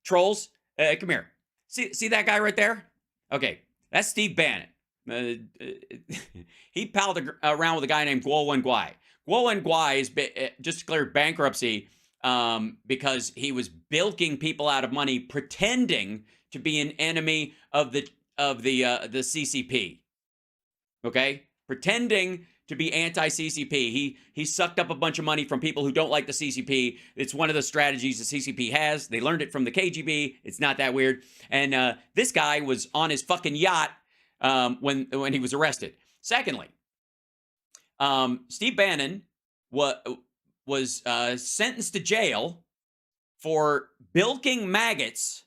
Trolls, come here. See that guy right there? Okay, that's Steve Bannon. He palled around with a guy named Guo Wengui. Guo Wengui is just declared bankruptcy because he was bilking people out of money, pretending to be an enemy of the CCP. Okay, pretending to be anti-CCP. He sucked up a bunch of money from people who don't like the CCP. It's one of the strategies the CCP has. They learned it from the KGB. It's not that weird. And this guy was on his fucking yacht when he was arrested. Secondly, Steve Bannon was sentenced to jail for bilking maggots,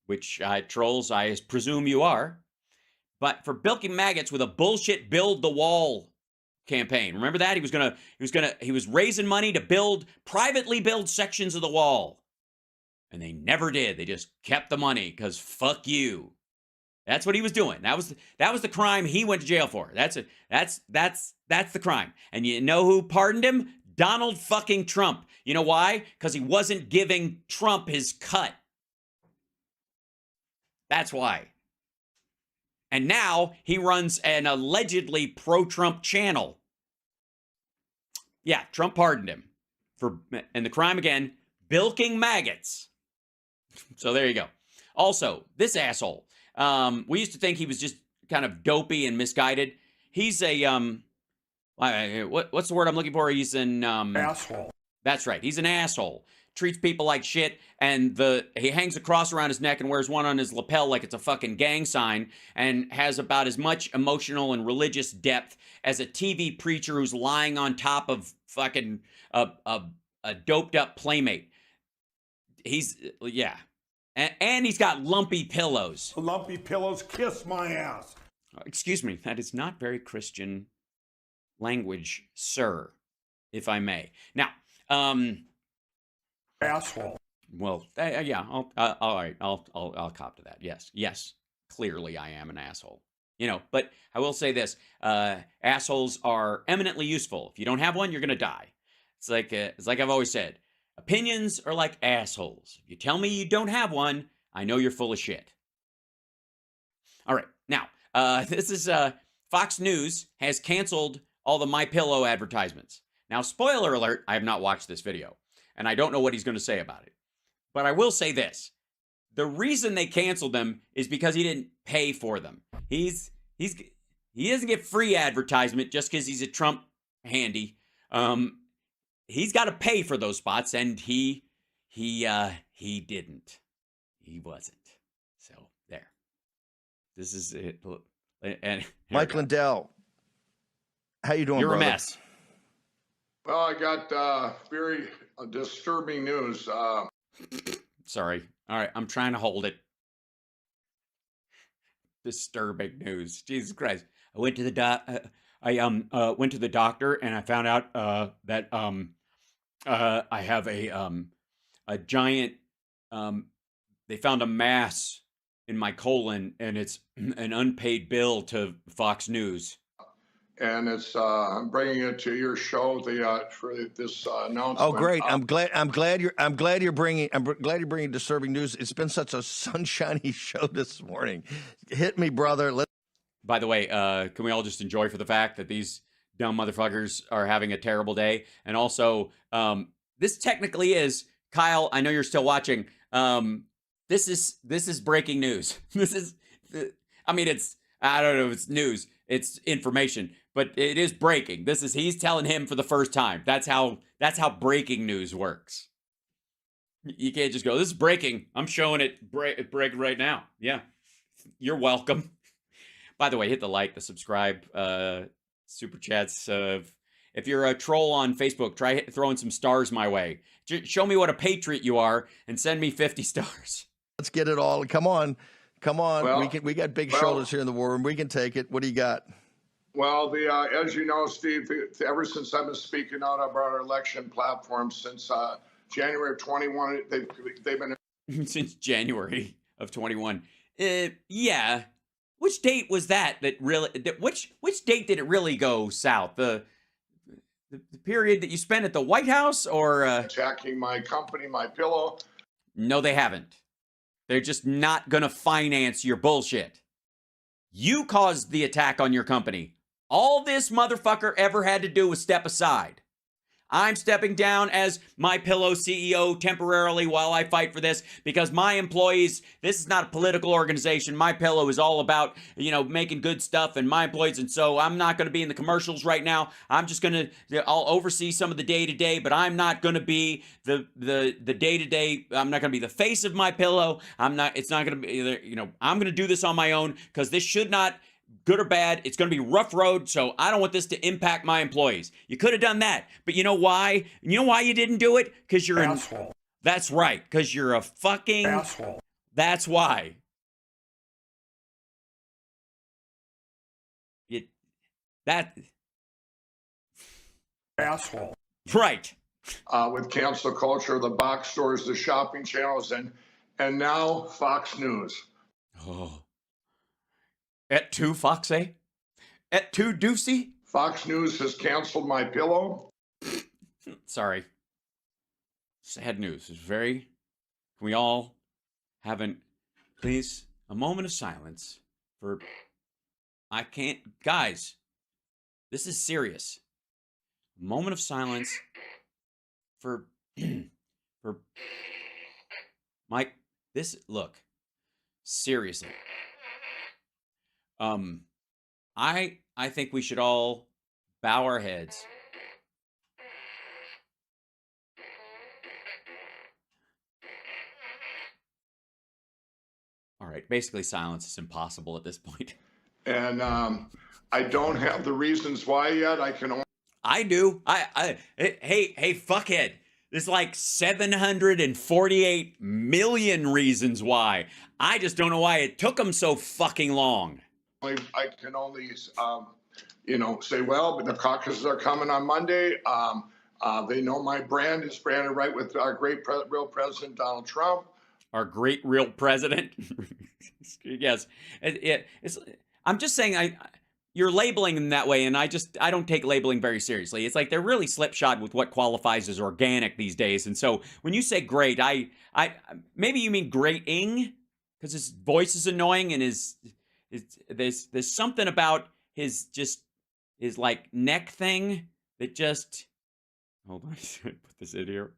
which trolls, I presume you are, but for bilking maggots with a bullshit build the wall campaign. Remember that? He was raising money to privately build sections of the wall. And they never did. They just kept the money because fuck you. That's what he was doing. That was the crime he went to jail for. That's the crime. And you know who pardoned him? Donald fucking Trump. You know why? Because he wasn't giving Trump his cut. That's why. And now he runs an allegedly pro-Trump channel. Yeah, Trump pardoned him and the crime again, bilking maggots. So there you go. Also, this asshole. We used to think he was just kind of dopey and misguided. He's a what's the word I'm looking for? He's an asshole. That's right. He's an asshole. Treats people like shit, and he hangs a cross around his neck and wears one on his lapel like it's a fucking gang sign, and has about as much emotional and religious depth as a TV preacher who's lying on top of fucking a doped up playmate. Yeah. And he's got lumpy pillows. Lumpy pillows, kiss my ass. Excuse me, that is not very Christian language, sir, if I may. Now, asshole. Well, yeah, all right, I'll cop to that. Yes, clearly I am an asshole. But I will say this: assholes are eminently useful. If you don't have one, you're gonna die. It's like I've always said. Opinions are like assholes. If you tell me you don't have one, I know you're full of shit. All right, now, this is Fox News has canceled all the MyPillow advertisements. Now, spoiler alert, I have not watched this video, and I don't know what he's going to say about it. But I will say this. The reason they canceled them is because he didn't pay for them. He doesn't get free advertisement just because he's a Trump handy. He's got to pay for those spots, and he didn't. He wasn't. So there. This is it. And Mike Lindell, how you doing, You're brother? a mess. Well, I got very disturbing news. Sorry. All right, I'm trying to hold it. Disturbing news. Jesus Christ. I went to the went to the doctor, and I found out that I have a giant they found a mass in my colon, and it's an unpaid bill to Fox News. And it's I'm bringing it to your show for this announcement. Oh, great! I'm glad you're bringing disturbing news. It's been such a sunshiny show this morning. Hit me, brother. By the way, can we all just enjoy for the fact that these dumb motherfuckers are having a terrible day? And also, this technically is, Kyle, I know you're still watching. This is breaking news. I don't know if it's news, it's information, but it is breaking. He's telling him for the first time. That's how breaking news works. You can't just go, this is breaking. I'm showing it break right now. Yeah. You're welcome. By the way, hit the like, the subscribe, super chats. If you're a troll on Facebook, try throwing some stars my way. Show me what a patriot you are and send me 50 stars. Let's get it all. Come on. Well, we got big shoulders here in the war room. We can take it. What do you got? Well, as you know, Steve, ever since I've been speaking out about our election platform since January of 21, they've been since January of 21. Yeah. Which date was that really? Which date did it really go south? The period that you spent at the White House, or attacking my company, My Pillow. No, they haven't. They're just not going to finance your bullshit. You caused the attack on your company. All this motherfucker ever had to do was step aside. I'm stepping down as My Pillow CEO temporarily while I fight for this because my employees, this is not a political organization. My Pillow is all about, making good stuff and my employees. And so I'm not going to be in the commercials right now. I'm just going to, I'll oversee some of the day-to-day, but I'm not going to be the day-to-day. I'm not going to be the face of My Pillow. It's not going to be, I'm going to do this on my own because this should not, good or bad, it's going to be rough road, so I don't want this to impact my employees. You could have done that, but you know why? You know why you didn't do it? Because you're Asshole. That's right, because you're a fucking Asshole. That's why. Asshole. Right. With cancel culture, the box stores, the shopping channels, and now Fox News. Oh. Et tu, Foxy? Et tu, Deucey? Fox News has canceled My Pillow. Sorry. Sad news. It's very... Can we all have please, a moment of silence for... I can't... Guys, this is serious. A moment of silence for... for... Mike, look. Seriously. I think we should all bow our heads. All right, basically silence is impossible at this point. And I don't have the reasons why yet. I do. Hey, fuckhead. There's like 748 million reasons why. I just don't know why it took them so fucking long. I can only, say, well, but the caucuses are coming on Monday. They know my brand is branded right with our great real president, Donald Trump. Our great real president. Yes. I'm just saying you're labeling them that way, and I don't take labeling very seriously. It's like they're really slipshod with what qualifies as organic these days. And so when you say great, I maybe you mean grating because his voice is annoying and there's something about his like neck thing that just hold on. Put this in here.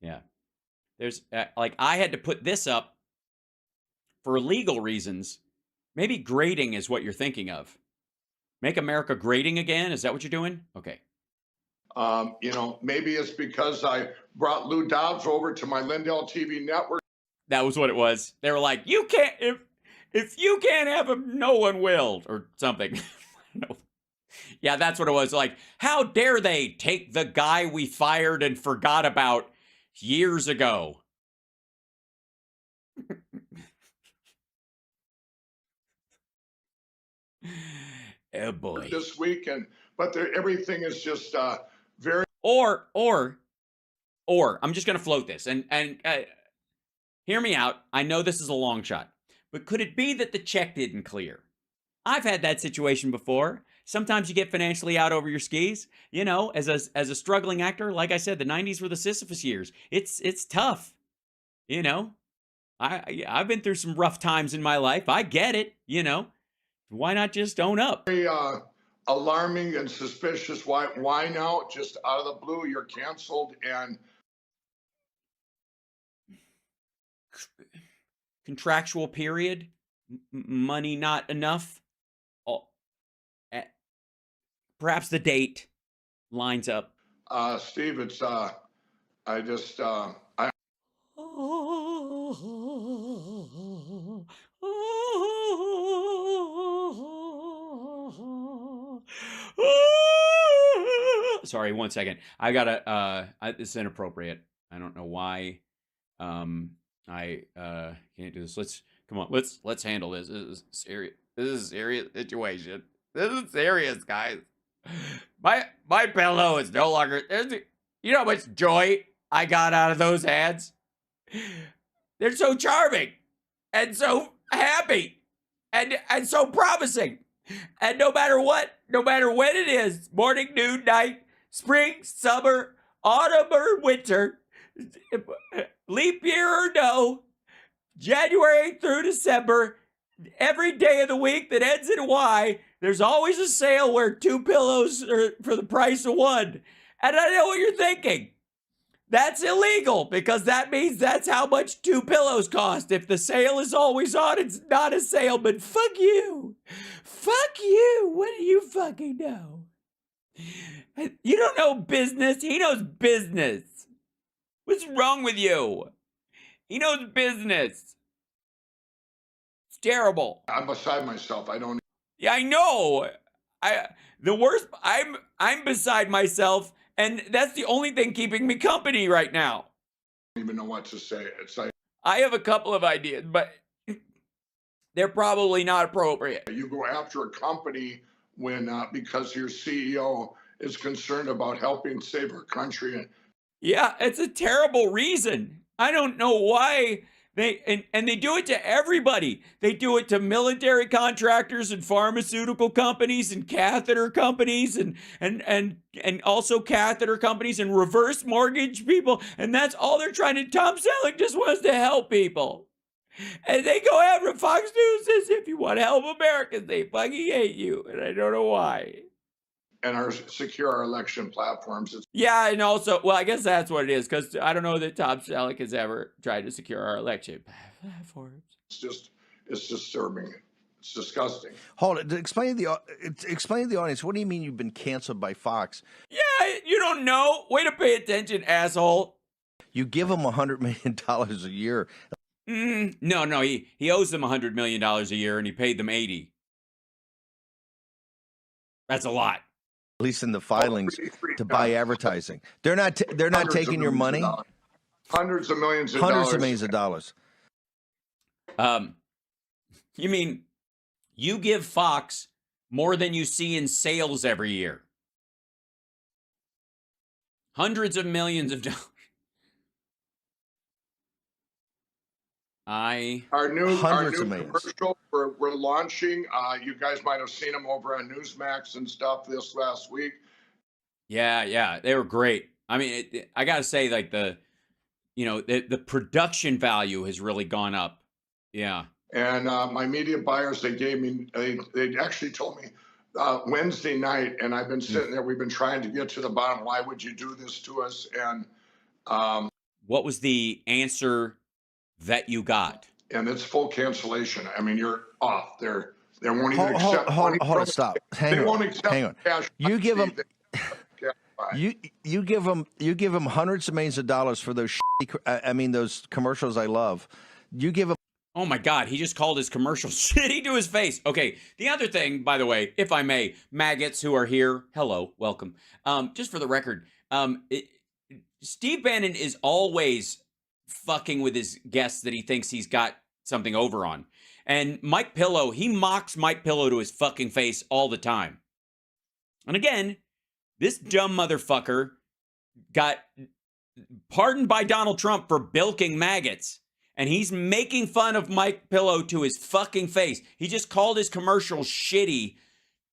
Yeah. There's I had to put this up for legal reasons. Maybe grating is what you're thinking of. Make America grating again? Is that what you're doing? Okay. Maybe it's because I brought Lou Dobbs over to my Lindell TV network. That was what it was. They were like, you can't, if you can't have him, no one will, or something. No. Yeah, that's what it was. Like, how dare they take the guy we fired and forgot about years ago? Oh boy. This week, but everything is just very. Or I'm just gonna float this and hear me out. I know this is a long shot, but could it be that the check didn't clear? I've had that situation before. Sometimes you get financially out over your skis. As a struggling actor, like I said, the 90s were the Sisyphus years. It's tough. I've been through some rough times in my life. I get it. Why not just own up? Very alarming and suspicious. Why now? Just out of the blue, you're canceled and. Contractual period, money not enough. Perhaps the date lines up. Steve, it's I just Sorry, 1 second. I gotta. This is inappropriate. I don't know why. I can't do this. Come on. Let's handle this. This is serious. This is a serious situation. This is serious, guys. My pillow is no longer. You know how much joy I got out of those ads? They're so charming and so happy and so promising. And no matter when it is, morning, noon, night, spring, summer, autumn or winter, leap year or no, January through December, every day of the week that ends in Y, there's always a sale where 2 pillows are for the price of 1. And I know what you're thinking. That's illegal because that means that's how much 2 pillows cost. If the sale is always on, it's not a sale, but fuck you. Fuck you. What do you fucking know? You don't know business. He knows business. What's wrong with you? He knows business. It's terrible. I'm beside myself. I don't Yeah, I know. I'm beside myself, and that's the only thing keeping me company right now. even know what to say. It's like I have a couple of ideas, but they're probably not appropriate. you go after a company when because your CEO is concerned about helping save our country. And Yeah, it's a terrible reason. I don't know why and they do it to everybody. They do it to military contractors and pharmaceutical companies and catheter companies and also catheter companies and reverse mortgage people. And that's all they're trying to. Tom Selleck just wants to help people. And they go after Fox News as if you want to help Americans. They fucking hate you. And I don't know why. and secure our election platforms. Yeah, and also, well, I guess that's what it is, because I don't know that Tom Selleck has ever tried to secure our election platforms. It's disturbing. It's disgusting. Hold it. Explain to the audience. What do you mean you've been canceled by Fox? Yeah, you don't know. Way to pay attention, asshole. You give them $100 million a year. No, he owes them $100 million a year, and he paid them 80. That's a lot. At least in the filings, to buy advertising. They're not taking your money. Hundreds of millions of Hundreds dollars. of millions of dollars. You mean you give Fox more than you see in sales every year? Hundreds of millions of dollars. Our new Hundreds of millions. commercial we're launching. You guys might have seen them over on Newsmax and stuff this last week. Yeah, they were great. I mean, I gotta say, like the production value has really gone up. Yeah. And my media buyers, they actually told me Wednesday night, and I've been sitting there. We've been trying to get to the bottom. Why would you do this to us? And what was the answer that you got? And it's full cancellation. I mean, you're off. They won't even accept. Hold it. Stop. Hang on. Cash. You give them. You give them hundreds of millions of dollars for those. Those commercials I love. You give them. Oh my God, he just called his commercial shitty to his face. Okay, the other thing, by the way, if I may, maggots who are here, hello, welcome. Just for the record, Steve Bannon is always fucking with his guests that he thinks he's got something over on. And Mike Pillow, he mocks Mike Pillow to his fucking face all the time. And again, this dumb motherfucker got pardoned by Donald Trump for bilking maggots. And he's making fun of Mike Pillow to his fucking face. He just called his commercial shitty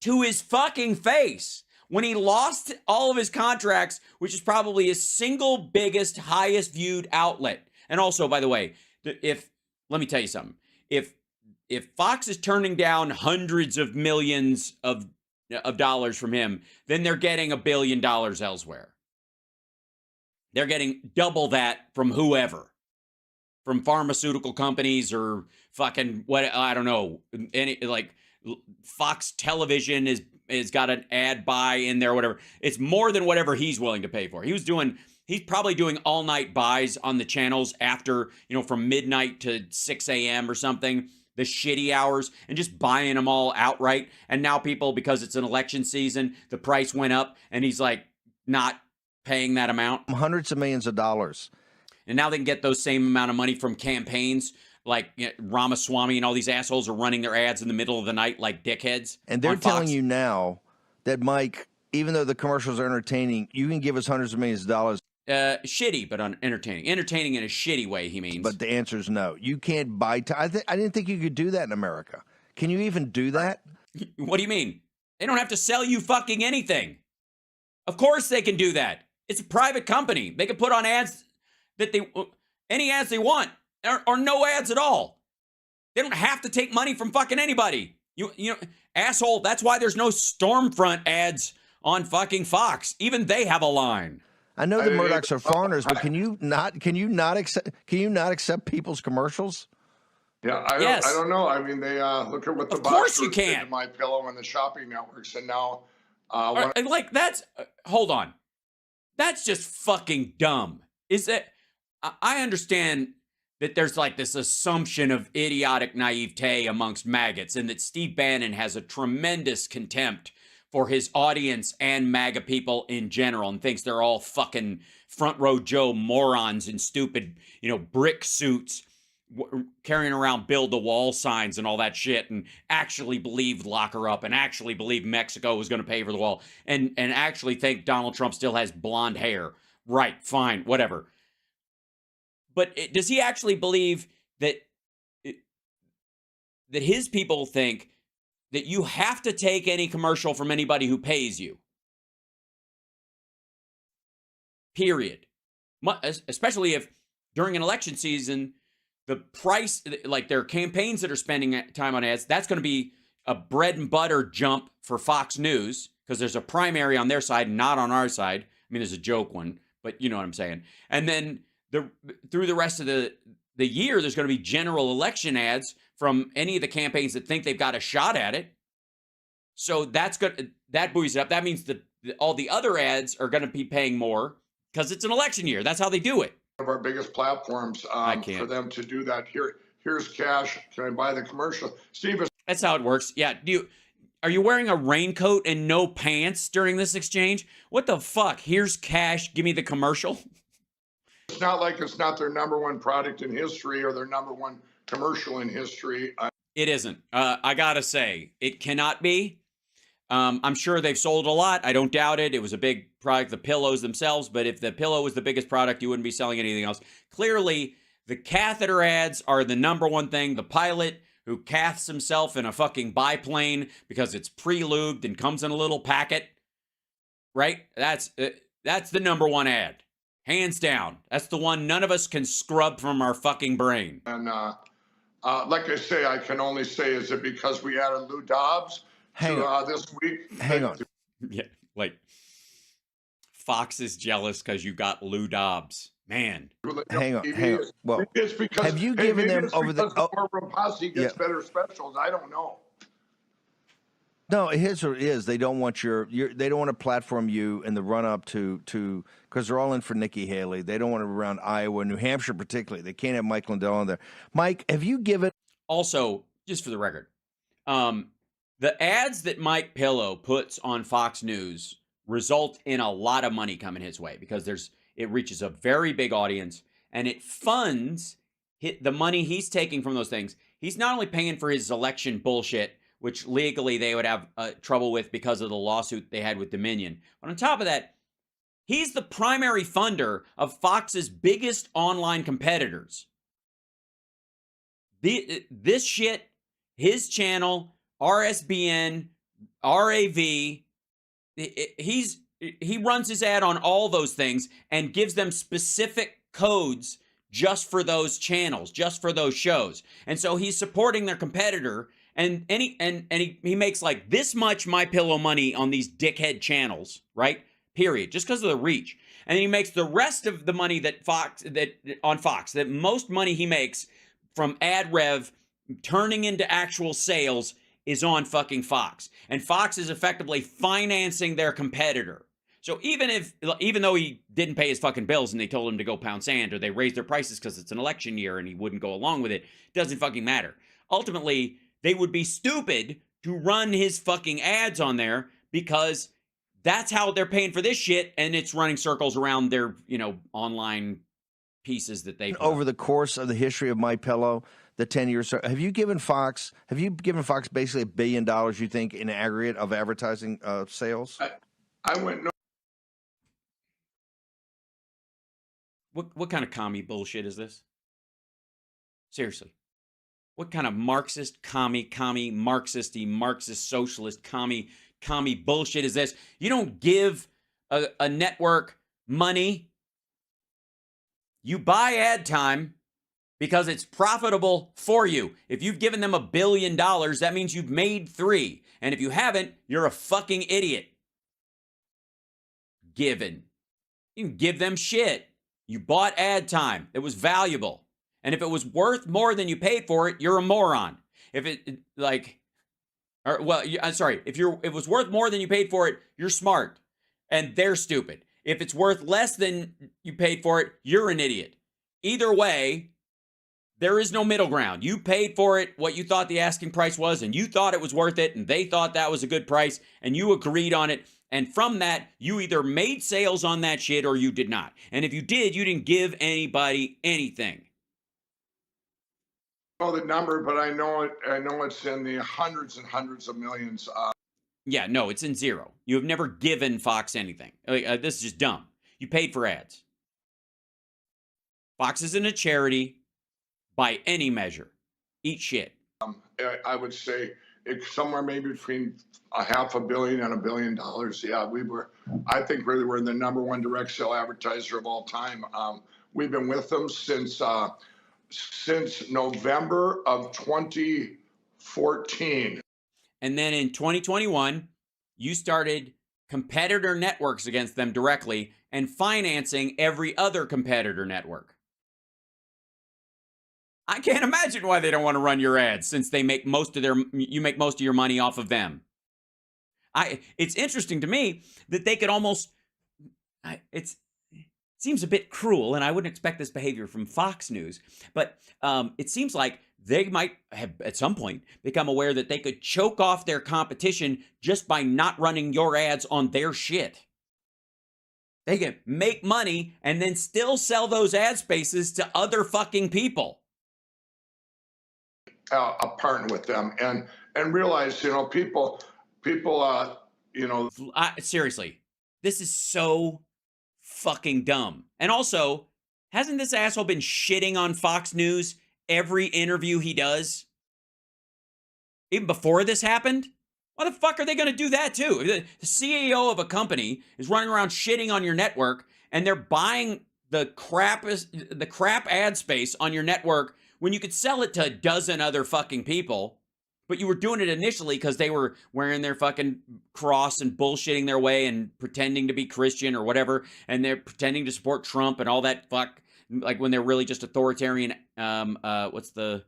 to his fucking face when he lost all of his contracts, which is probably his single biggest, highest viewed outlet. And also, by the way, let me tell you something. If Fox is turning down hundreds of millions of dollars from him, then they're getting $1 billion elsewhere. They're getting double that from whoever. From pharmaceutical companies or fucking what, I don't know, any like Fox Television is got an ad buy in there, whatever. It's more than whatever he's willing to pay for. He's probably doing all night buys on the channels after, from midnight to 6 a.m. or something, the shitty hours, and just buying them all outright. And now people, because it's an election season, the price went up and he's like not paying that amount. Hundreds of millions of dollars. And now they can get those same amount of money from campaigns like Ramaswamy and all these assholes are running their ads in the middle of the night like dickheads. And they're telling you now that, Mike, even though the commercials are entertaining, you can give us hundreds of millions of dollars. Shitty, but entertaining. Entertaining in a shitty way, he means. But the answer is no. You can't buy I didn't think you could do that in America. Can you even do that? What do you mean? They don't have to sell you fucking anything. Of course they can do that. It's a private company. They can put on ads that any ads they want, or no ads at all. They don't have to take money from fucking anybody. You know, asshole. That's why there's no Stormfront ads on fucking Fox. Even they have a line. I know the Murdochs are foreigners, but can you not accept people's commercials? Yeah, I don't know. I mean, they look at what the Of course you can. My Pillow and the shopping networks, and now like that's hold on. That's just fucking dumb. Is that I understand that there's like this assumption of idiotic naivete amongst maggots, and that Steve Bannon has a tremendous contempt for his audience and MAGA people in general, and thinks they're all fucking front row Joe morons in stupid, brick suits, carrying around build the wall signs and all that shit, and actually believed lock her up, and actually believed Mexico was going to pay for the wall, and actually think Donald Trump still has blonde hair. Right, fine, whatever. But does he actually believe that his people think that you have to take any commercial from anybody who pays you? Period. Especially if during an election season, the price, like their campaigns that are spending time on ads, that's going to be a bread and butter jump for Fox News, because there's a primary on their side, not on our side. I mean, there's a joke one, but you know what I'm saying. And then through the rest of the year, there's going to be general election ads from any of the campaigns that think they've got a shot at it. So that buoys it up. That means that all the other ads are going to be paying more because it's an election year. That's how they do it. One of our biggest platforms for them to do that. Here's cash. Can I buy the commercial? Steve, that's how it works. Yeah. Are you wearing a raincoat and no pants during this exchange? What the fuck? Here's cash. Give me the commercial. It's not like it's not their number one product in history or their number one commercial in history. It isn't. I gotta say, it cannot be. I'm sure they've sold a lot. I don't doubt it. It was a big product, the pillows themselves. But if the pillow was the biggest product, you wouldn't be selling anything else. Clearly, the catheter ads are the number one thing. The pilot who caths himself in a fucking biplane because it's pre-lubed and comes in a little packet, right? That's the number one ad. Hands down. That's the one none of us can scrub from our fucking brain. And like I say, I can only say, is it because we added Lou Dobbs this week? Hang on. Yeah, like Fox is jealous because you got Lou Dobbs. Man. Hang on. Well, it's because, have you given them over the Posse gets better specials? I don't know. No, here's what it is. They don't want they don't want to platform you in the run up to because they're all in for Nikki Haley. They don't want to be around Iowa, New Hampshire particularly. They can't have Mike Lindell in there. Mike, have you given? Also, just for the record, the ads that Mike Pillow puts on Fox News result in a lot of money coming his way because it reaches a very big audience and it funds the money he's taking from those things. He's not only paying for his election bullshit, which legally they would have trouble with because of the lawsuit they had with Dominion. But on top of that, he's the primary funder of Fox's biggest online competitors. This shit, his channel, RSBN, RAV, he runs his ad on all those things and gives them specific codes just for those channels, just for those shows. And so he's supporting their competitor. And he makes like this much My Pillow money on these dickhead channels, right? Period. Just because of the reach. And then he makes the rest of the money that most money he makes from ad rev turning into actual sales is on fucking Fox. And Fox is effectively financing their competitor. So even though he didn't pay his fucking bills and they told him to go pound sand or they raised their prices because it's an election year and he wouldn't go along with it, doesn't fucking matter. Ultimately, they would be stupid to run his fucking ads on there because that's how they're paying for this shit, and it's running circles around their, online pieces that they over the course of the history of My Pillow, the 10 years. Have you given Fox basically $1 billion, you think, in aggregate of advertising sales? I went no. What kind of commie bullshit is this? Seriously. What kind of Marxist, Marxist-y, Marxist, socialist, commie bullshit is this? You don't give a network money. You buy ad time because it's profitable for you. If you've given them $1 billion, that means you've made 3. And if you haven't, you're a fucking idiot. Given. You can give them shit. You bought ad time. It was valuable. And if it was worth more than you paid for it, you're a moron. If it, like, or, well, I'm sorry. If it was worth more than you paid for it, you're smart. And they're stupid. If it's worth less than you paid for it, you're an idiot. Either way, there is no middle ground. You paid for it what you thought the asking price was, and you thought it was worth it, and they thought that was a good price, and you agreed on it. And from that, you either made sales on that shit or you did not. And if you did, you didn't give anybody anything. I know the number, but I know it's in the hundreds and hundreds of millions. Yeah, no, it's in zero. You have never given Fox anything. This is just dumb. You paid for ads. Fox isn't a charity by any measure. Eat shit. I would say it's somewhere maybe between $500 million and $1 billion. Yeah, I think really we're the number 1 direct sale advertiser of all time. We've been with them since November of 2014. And then in 2021, you started competitor networks against them directly and financing every other competitor network. I can't imagine why they don't want to run your ads since you make most of your money off of them. It's interesting to me that they could almost, it seems a bit cruel, and I wouldn't expect this behavior from Fox News, but it seems like they might have at some point become aware that they could choke off their competition just by not running your ads on their shit. They can make money and then still sell those ad spaces to other fucking people. Partner with them and realize, people, seriously, this is so fucking dumb. And also, hasn't this asshole been shitting on Fox News every interview he does? Even before this happened? Why the fuck are they going to do that too? The CEO of a company is running around shitting on your network and they're buying the crap ad space on your network when you could sell it to a dozen other fucking people, but you were doing it initially because they were wearing their fucking cross and bullshitting their way and pretending to be Christian or whatever, and they're pretending to support Trump and all that fuck, like when they're really just authoritarian, what's the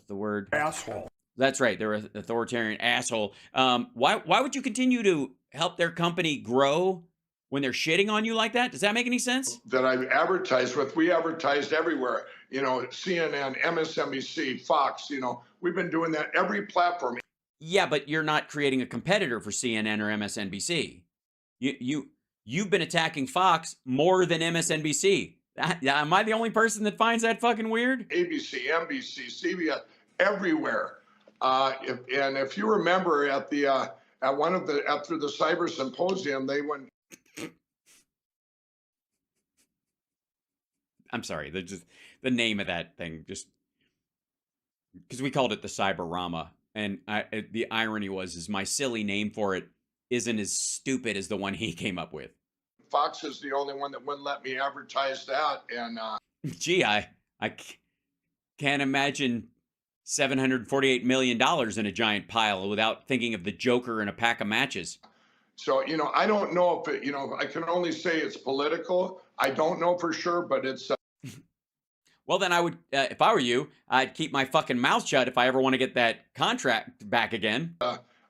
word? Asshole. That's right, they're an authoritarian asshole. Why would you continue to help their company grow when they're shitting on you like that? Does that make any sense? That I've advertised with, we advertised everywhere. CNN, MSNBC, Fox, we've been doing that every platform. Yeah, but you're not creating a competitor for CNN or MSNBC. You've been attacking Fox more than MSNBC. Am I the only person that finds that fucking weird? ABC, NBC, CBS, everywhere. If you remember after the cyber symposium, they went. I'm sorry, the name of that thing, just because we called it the Cyberrama, and the irony is my silly name for it isn't as stupid as the one he came up with. Fox is the only one that wouldn't let me advertise that, and gee, I can't imagine $748 million in a giant pile without thinking of the Joker and a pack of matches. So, I don't know if it, I can only say it's political. I don't know for sure, but it's. Well, then I would, if I were you, I'd keep my fucking mouth shut if I ever want to get that contract back again.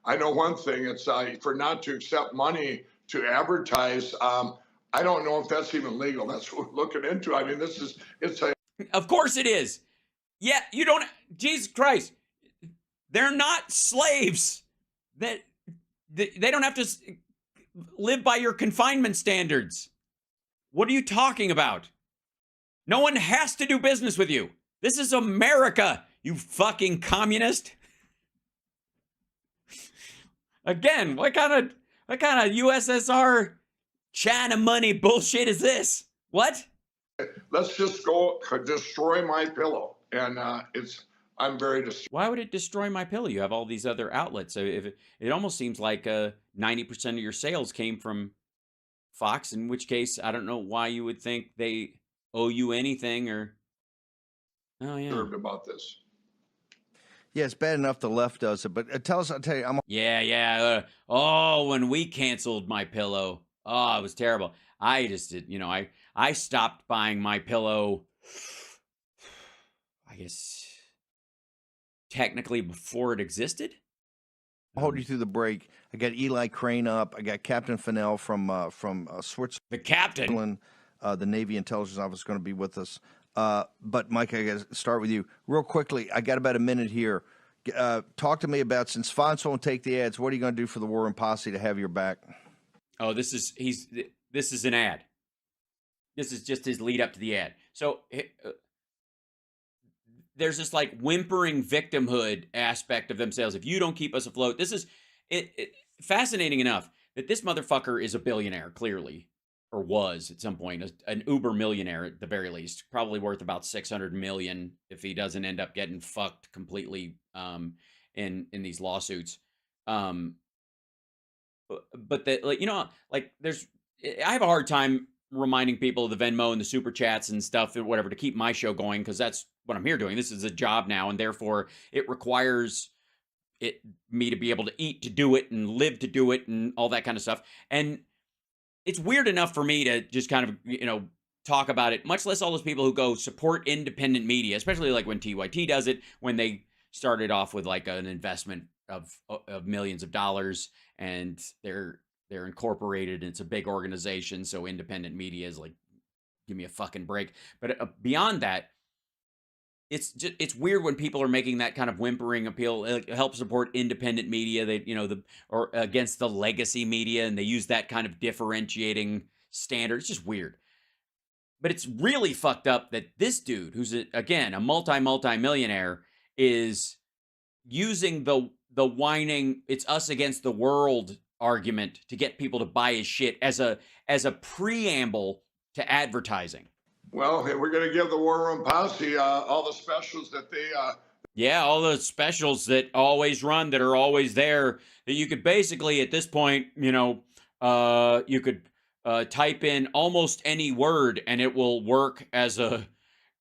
I know one thing, it's for not to accept money to advertise. I don't know if that's even legal. That's what we're looking into. I mean, it's a. Of course it is. Yeah, you don't, Jesus Christ. They're not slaves. They don't have to live by your confinement standards. What are you talking about? No one has to do business with you. This is America, you fucking communist. Again, what kind of USSR China money bullshit is this? What? Let's just go destroy my pillow. And I'm very distraught. Why would it destroy my pillow? You have all these other outlets. So it almost seems like 90% of your sales came from Fox, in which case I don't know why you would think they owe you anything or. Oh yeah. About this. Yeah, it's bad enough the left does it, but I'll tell you, Yeah. Oh, when we canceled My Pillow, oh, it was terrible. I just did, I stopped buying My Pillow. I guess technically before it existed. I'll hold you through the break. I got Eli Crane up. I got Captain Fennell from Switzerland. The captain. The Navy Intelligence Office, going to be with us. But Mike, I got to start with you real quickly. I got about a minute here. Talk to me about, since Fonz won't take the ads, what are you going to do for the War Room Posse to have your back? Oh, this is an ad. This is just his lead up to the ad. So there's this like whimpering victimhood aspect of themselves. If you don't keep us afloat, this is fascinating enough that this motherfucker is a billionaire, clearly, or was at some point an uber millionaire at the very least, probably worth about 600 million if he doesn't end up getting fucked completely in these lawsuits. But that, like there's, I have a hard time reminding people of the Venmo and the super chats and stuff and whatever to keep my show going, because that's what I'm here doing. This is a job now, and therefore it requires me to be able to eat to do it and live to do it and all that kind of stuff. And it's weird enough for me to just kind of, talk about it, much less all those people who go support independent media, especially like when TYT does it, when they started off with like an investment of millions of dollars, and they're incorporated and it's a big organization. So independent media is like, give me a fucking break. But beyond that, it's weird when people are making that kind of whimpering appeal, help support independent media, or against the legacy media, and they use that kind of differentiating standard. It's just weird. But it's really fucked up that this dude, who's again a multi-millionaire, is using the whining "it's us against the world" argument to get people to buy his shit as a preamble to advertising. Well, we're going to give the War Room Posse all the specials that they. Yeah, all the specials that always run, that are always there, that you could basically at this point, you could type in almost any word and it will work as a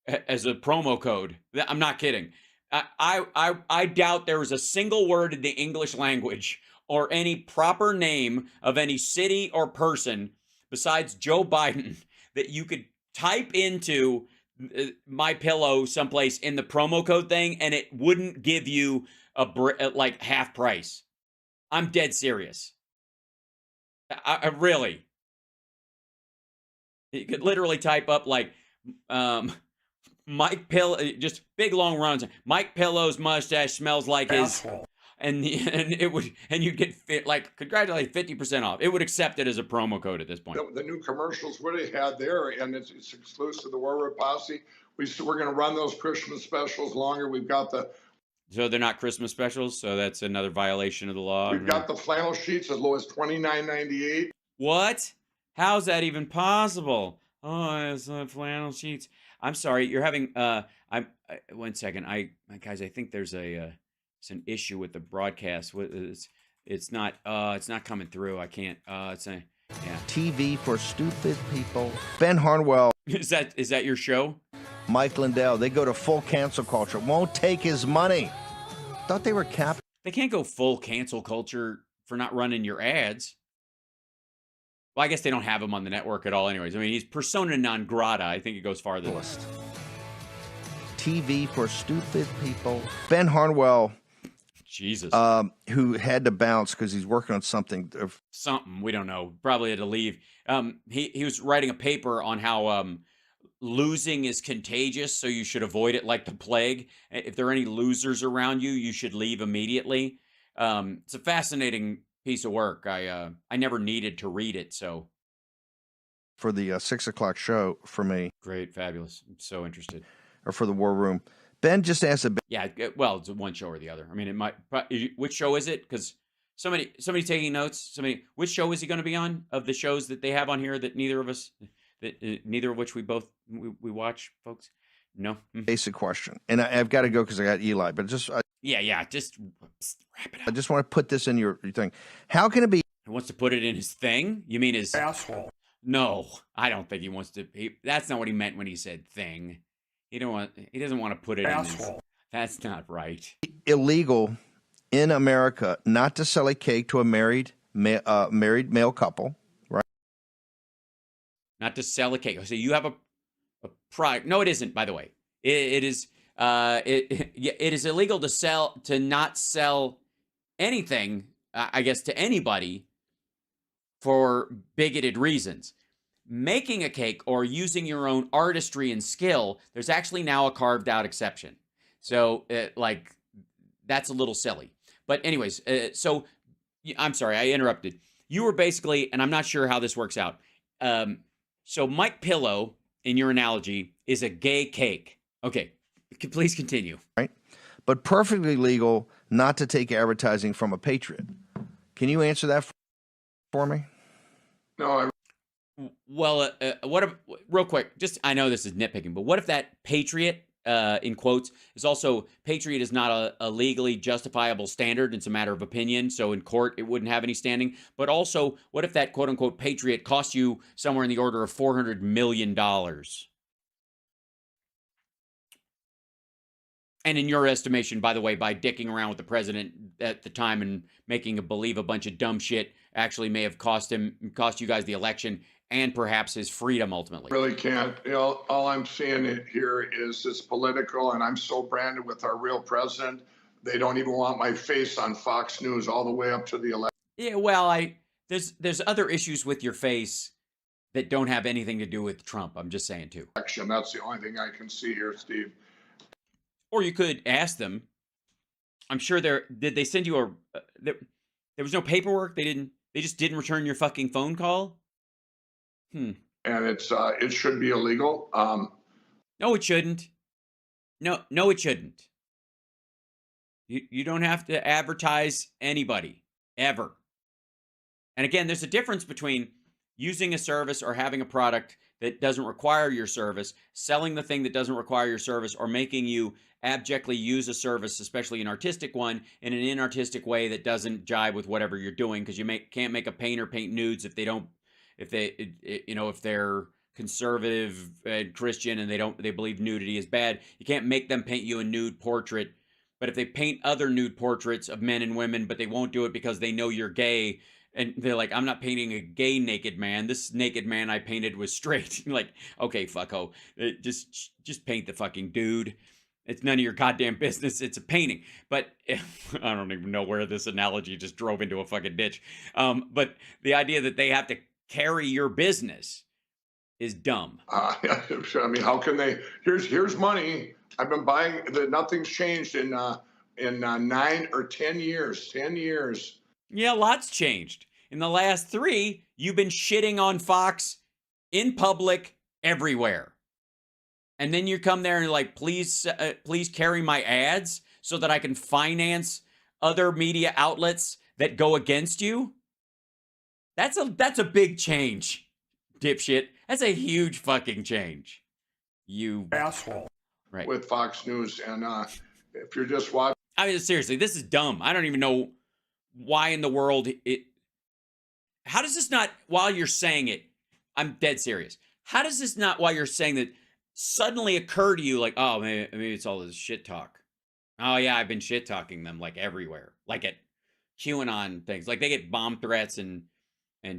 promo code. I'm not kidding. I doubt there is a single word in the English language or any proper name of any city or person besides Joe Biden that you could type into My Pillow someplace in the promo code thing and it wouldn't give you like half price. I'm dead serious. I really. You could literally type up like Mike Pillow, just big long runs. Mike Pillow's mustache smells like his, and you'd get like congratulations, 50% off. It would accept it as a promo code at this point. The new commercials what they had there, and it's exclusive to the War Room Posse. We're going to run those Christmas specials longer. We've got So they're not Christmas specials, so that's another violation of the law. We've got the flannel sheets as low as $29.98. What? How's that even possible? Oh, it's flannel sheets. I'm sorry, you're having. One second. Guys, I think there's it's an issue with the broadcast. It's not coming through. I can't. TV for stupid people. Ben Harnwell. Is that your show? Mike Lindell. They go to full cancel culture. Won't take his money. Thought they were capped. They can't go full cancel culture for not running your ads. Well, I guess they don't have him on the network at all anyways. I mean, he's persona non grata. I think it goes farther. TV for stupid people. Ben Harnwell. Jesus. Who had to bounce because he's working on something. Something. We don't know. Probably had to leave. He was writing a paper on how losing is contagious, so you should avoid it like the plague. If there are any losers around you, you should leave immediately. It's a fascinating piece of work. I never needed to read it, so. For the 6 o'clock show for me. Great, fabulous. I'm so interested. Or for the War Room. Ben just asked a. Yeah, well, it's one show or the other. I mean, it might. Which show is it? Because somebody taking notes. Which show is he going to be on of the shows that they have on here that neither of which we watch, folks? No. Basic question, and I've got to go because I got Eli. But just just wrap it up. I just want to put this in your thing. How can it be? He wants to put it in his thing. You mean his asshole? No, I don't think he wants to. That's not what he meant when he said thing. He doesn't want to put it in his, Asshole. that's not right. Illegal in America not to sell a cake to a married male couple, right? Not to sell a cake. So you have a product. No, it isn't, by the way. It is it is illegal to not sell anything, I guess, to anybody for bigoted reasons. Making a cake or using your own artistry and skill, there's actually now a carved out exception. So, like, that's a little silly. But anyways, I'm sorry, I interrupted. You were basically, and I'm not sure how this works out. So Mike Pillow, in your analogy, is a gay cake. Okay, please continue. Right, but perfectly legal not to take advertising from a patriot. Can you answer that for me? No, Well, real quick, just, I know this is nitpicking, but what if that patriot, in quotes, is also, patriot is not a legally justifiable standard. It's a matter of opinion. So in court, it wouldn't have any standing. But also, what if that quote unquote patriot costs you somewhere in the order of $400 million? And in your estimation, by the way, by dicking around with the president at the time and making him believe a bunch of dumb shit actually may have cost you guys the election and perhaps his freedom ultimately. really can't. You know, all I'm seeing here is it's political, and I'm so branded with our real president. They don't even want my face on Fox News all the way up to the election. Yeah, well, there's other issues with your face that don't have anything to do with Trump. I'm just saying too. That's the only thing I can see here, Steve. Or you could ask them. I'm sure did they send you there was no paperwork? They just didn't return your fucking phone call? And it should be illegal. No, it shouldn't. No, it shouldn't. You don't have to advertise anybody, ever. And again, there's a difference between using a service or having a product that doesn't require your service, selling the thing that doesn't require your service, or making you abjectly use a service, especially an artistic one, in an inartistic way that doesn't jive with whatever you're doing, because can't make a painter paint nudes if they're conservative and Christian and they believe nudity is bad. You can't make them paint you a nude portrait. But if they paint other nude portraits of men and women, but they won't do it because they know you're gay, and they're like, I'm not painting a gay naked man. This naked man I painted was straight. Like, okay, fucko. Just paint the fucking dude. It's none of your goddamn business. It's a painting. But I don't even know where this analogy just drove into a fucking ditch. But the idea that they have to carry your business is dumb. I mean, how can they? Here's money. I've been buying. Nothing's changed in 9 or 10 years. 10 years. Yeah, lots changed. In the last 3, you've been shitting on Fox in public everywhere. And then you come there and you're like, please carry my ads so that I can finance other media outlets that go against you. That's a big change, dipshit. That's a huge fucking change. You Asshole. right. With Fox News, and if you're just watching, I mean, seriously, this is dumb. I don't even know why in the world how does this not, while you're saying it, I'm dead serious. How does this not, while you're saying that, suddenly occur to you like, oh, maybe it's all this shit talk. Oh yeah, I've been shit talking them like everywhere, like at QAnon things, like they get bomb threats and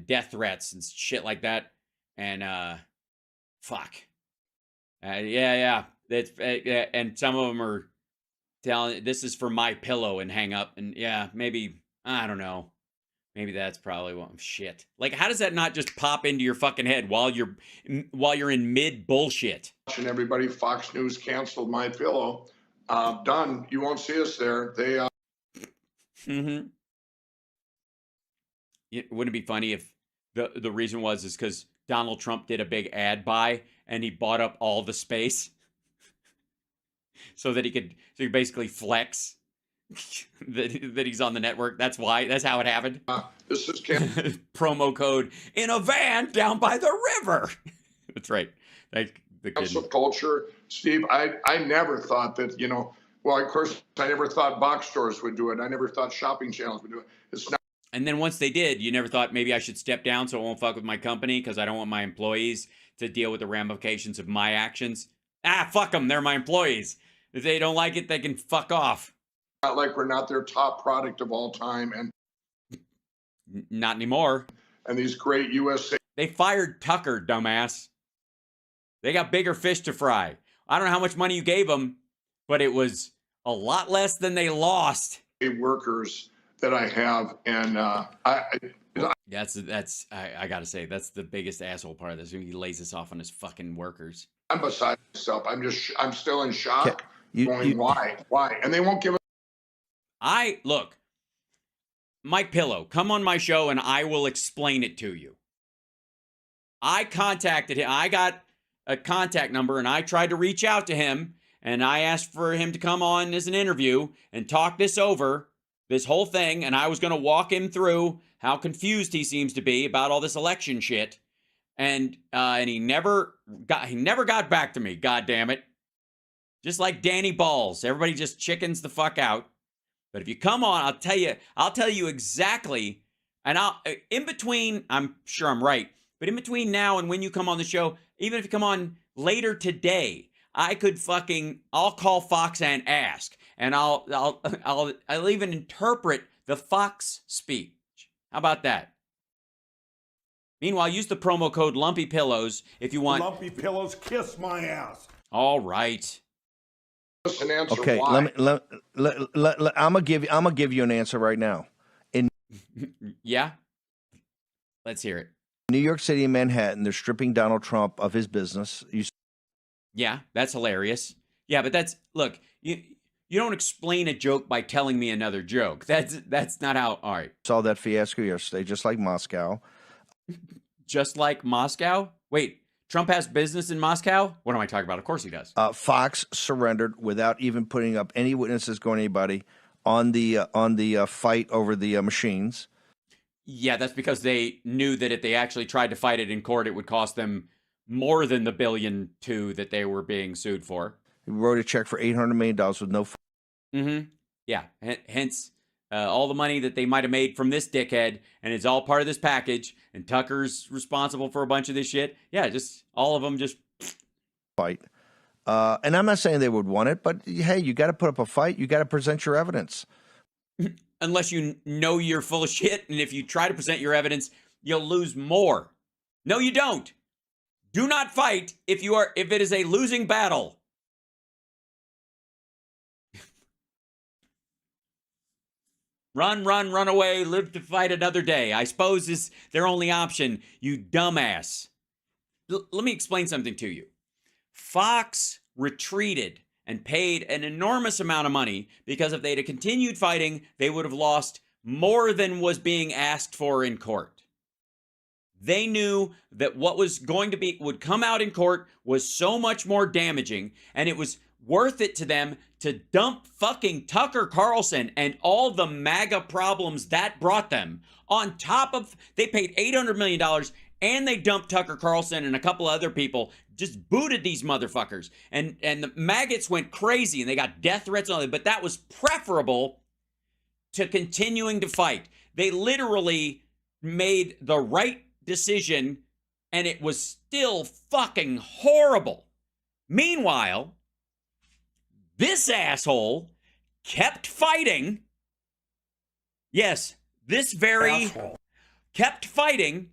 death threats and shit like that. And fuck, yeah, that's and some of them are telling this is for my pillow and hang up, and yeah, maybe I don't know. Maybe that's probably what shit. Like, how does that not just pop into your fucking head while you're in mid bullshit? everybody, Fox News canceled My Pillow. Done. You won't see us there. They. Mm-hmm. Wouldn't it be funny if the reason is because Donald Trump did a big ad buy and he bought up all the space so that he could basically flex that he's on the network. That's why. That's how it happened. This is Promo code in a van down by the river. That's right. Like the cancel culture, Steve. I never thought that, well, of course, I never thought box stores would do it. I never thought shopping channels would do it. It's not. And then once they did, you never thought maybe I should step down so it won't fuck with my company because I don't want my employees to deal with the ramifications of my actions. Fuck them. They're my employees. If they don't like it, they can fuck off. Not like we're not their top product of all time, and Not anymore. and these great USA. They fired Tucker, dumbass. They got bigger fish to fry. I don't know how much money you gave them, but it was a lot less than they lost. Workers that I have, and I gotta say, that's the biggest asshole part of this. He lays this off on his fucking workers. I'm beside myself. I'm still in shock. Why? And they won't give it. Look, Mike Pillow, come on my show and I will explain it to you. I contacted him. I got a contact number and I tried to reach out to him and I asked for him to come on as an interview and talk this over, this whole thing, and I was going to walk him through how confused he seems to be about all this election shit. And he never got back to me. God damn it! Just like Danny Balls, everybody just chickens the fuck out. But if you come on, I'll tell you exactly. And in between, I'm sure I'm right, but in between now and when you come on the show, even if you come on later today, I'll call Fox and ask, and I'll even interpret the Fox speech. How about that? Meanwhile, use the promo code Lumpy Pillows if you want. Lumpy Pillows, kiss my ass. All right. Okay, I'm gonna give you an answer right now. In Yeah, let's hear it. New York City and Manhattan, they're stripping Donald Trump of his business. Yeah, that's hilarious. Yeah, but look, you don't explain a joke by telling me another joke. That's not how. All right. Saw that fiasco yesterday, just like Moscow. Just like Moscow? Wait, Trump has business in Moscow? What am I talking about? Of course he does. Fox surrendered without even putting up any witnesses going anybody on the fight over the machines. Yeah, that's because they knew that if they actually tried to fight it in court, it would cost them more than the $1.2 billion that they were being sued for. He wrote a check for $800 million with no. Mm-hmm. Yeah. Hence, all the money that they might have made from this dickhead, and it's all part of this package. And Tucker's responsible for a bunch of this shit. Yeah, just all of them just fight. And I'm not saying they would want it, but hey, you got to put up a fight. You got to present your evidence. Unless you know you're full of shit, and if you try to present your evidence, you'll lose more. No, you don't. Do not fight if it is a losing battle. Run away, live to fight another day, I suppose is their only option, you dumbass. Let me explain something to you. Fox retreated and paid an enormous amount of money because if they'd have continued fighting, they would have lost more than was being asked for in court. They knew that what was going to would come out in court was so much more damaging, and it was worth it to them to dump fucking Tucker Carlson and all the MAGA problems that brought them on top of, they paid $800 million and they dumped Tucker Carlson and a couple other people, just booted these motherfuckers. And the maggots went crazy and they got death threats and all that, but that was preferable to continuing to fight. They literally made the right decision and it was still fucking horrible. Meanwhile, this asshole kept fighting. Yes, this very asshole kept fighting,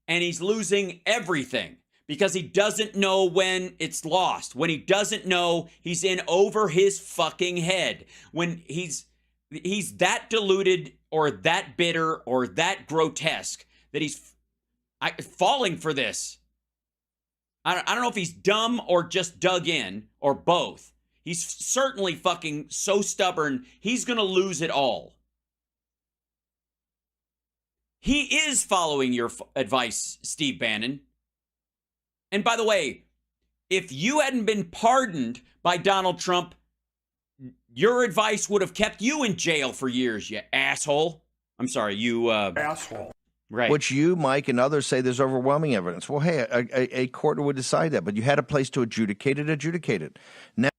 and he's losing everything because he doesn't know when it's lost. When he doesn't know he's in over his fucking head. When he's that deluded or that bitter or that grotesque that he's falling for this. I don't know if he's dumb or just dug in or both. He's certainly fucking so stubborn, he's going to lose it all. He is following your advice, Steve Bannon. And by the way, if you hadn't been pardoned by Donald Trump, your advice would have kept you in jail for years, you asshole. I'm sorry, you... asshole. Right. Which you, Mike, and others say there's overwhelming evidence. Well, hey, a court would decide that, but you had a place to adjudicate it. Now,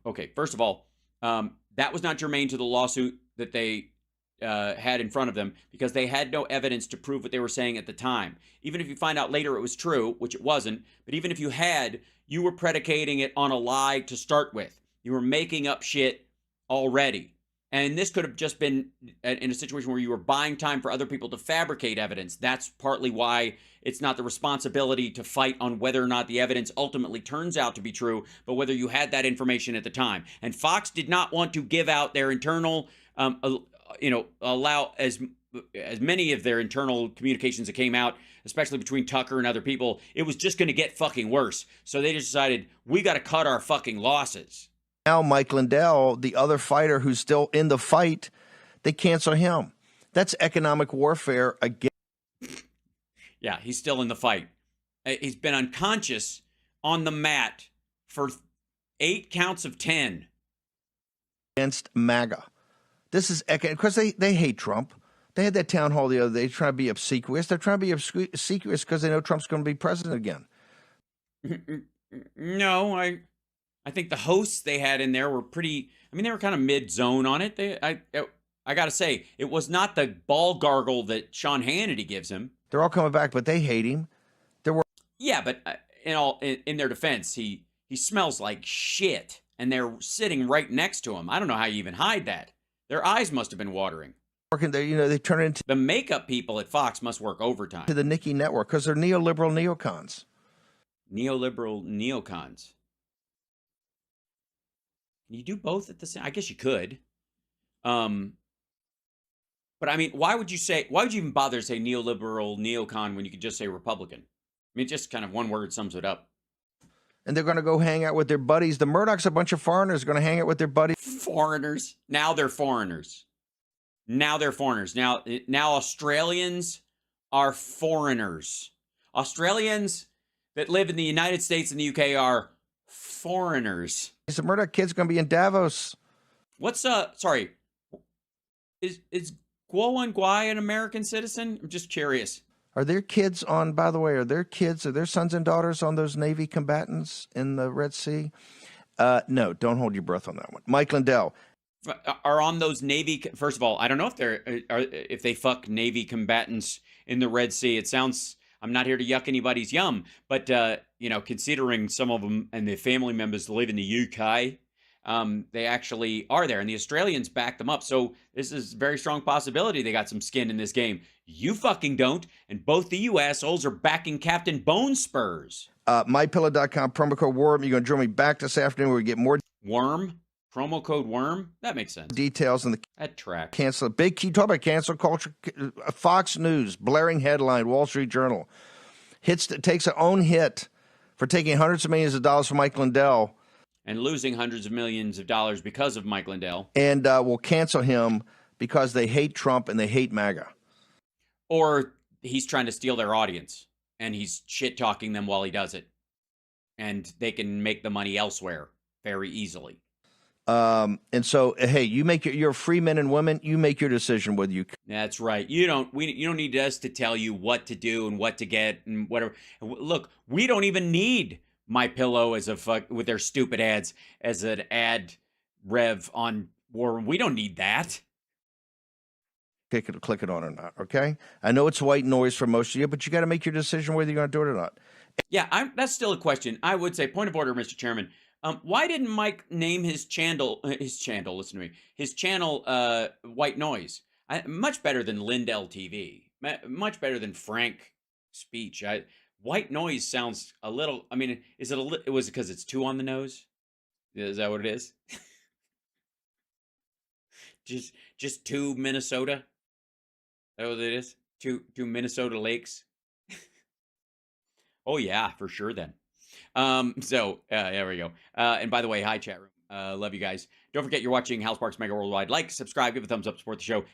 okay, first of all, that was not germane to the lawsuit that they had in front of them because they had no evidence to prove what they were saying at the time. Even if you find out later it was true, which it wasn't, but even if you had, you were predicating it on a lie to start with. You were making up shit already. And this could have just been in a situation where you were buying time for other people to fabricate evidence. That's partly why it's not the responsibility to fight on whether or not the evidence ultimately turns out to be true, but whether you had that information at the time. And Fox did not want to give out their internal, allow as many of their internal communications that came out, especially between Tucker and other people. It was just going to get fucking worse. So they just decided, we got to cut our fucking losses. Now Mike Lindell, the other fighter who's still in the fight, they cancel him. That's economic warfare again. Yeah, he's still in the fight. He's been unconscious on the mat for 8 counts of 10. Against MAGA. This is because they hate Trump. They had that town hall the other day trying to be obsequious. They're trying to be obsequious because they know Trump's going to be president again. No, I think the hosts they had in there were pretty. I mean, they were kind of mid-zone on it. I got to say, it was not the ball gargle that Sean Hannity gives him. They're all coming back, but they hate him. Yeah, but in their defense, he smells like shit, and they're sitting right next to him. I don't know how you even hide that. Their eyes must have been watering. Working there, they turn it into the makeup people at Fox must work overtime to the Nikki network because they're neoliberal neocons. Neoliberal neocons. Can you do both at the same? I guess you could. But I mean, why would you even bother to say neoliberal neocon when you could just say Republican? I mean, just kind of one word sums it up. And they're going to go hang out with their buddies. The Murdochs, a bunch of foreigners, going to hang out with their buddies. Foreigners. Now they're foreigners. Now Australians are foreigners. Australians that live in the United States and the UK are foreigners. The Murdoch kid's going to be in Davos. Sorry. Is Guo Nguai an American citizen? I'm just curious. Are their kids are their sons and daughters on those Navy combatants in the Red Sea? No, don't hold your breath on that one. Mike Lindell. Are on those Navy, first of all, I don't know if they fuck Navy combatants in the Red Sea. It sounds, I'm not here to yuck anybody's yum, but, considering some of them and their family members live in the UK, they actually are there, and the Australians back them up. So this is a very strong possibility they got some skin in this game. You fucking don't, and both the you assholes are backing Captain Bone Spurs. MyPillow.com, promo code WORM. You're going to join me back this afternoon where we get more. Worm? Promo code WORM? That makes sense. Details on the that track. Cancel. Big key. Talk about cancel culture. Fox News, blaring headline, Wall Street Journal. Takes an own hit for taking hundreds of millions of dollars from Mike Lindell. And losing hundreds of millions of dollars because of Mike Lindell. And will cancel him because they hate Trump and they hate MAGA. Or he's trying to steal their audience and he's shit-talking them while he does it. And they can make the money elsewhere very easily. And so, hey, you're free men and women. You make your decision whether you. That's right. You don't need us to tell you what to do and what to get and whatever. Look, we don't even need My Pillow as with their stupid ads as an ad rev on War. We don't need that. Click it on or not. Okay. I know it's white noise for most of you, but you got to make your decision whether you're going to do it or not. Yeah, that's still a question. I would say, point of order, Mr. Chairman. Why didn't Mike name his channel? Listen to me. His channel, White Noise. Much better than Lindell TV. Much better than Frank Speech. White Noise sounds a little. I mean, is it a? Was it because it's too on the nose? Is that what it is? just two Minnesota. Is that what it is? Two Minnesota lakes. Oh yeah, for sure then. There we go. And by the way, hi chat room. Love you guys. Don't forget you're watching House Parks Mega Worldwide. Like, subscribe, give a thumbs up, support the show.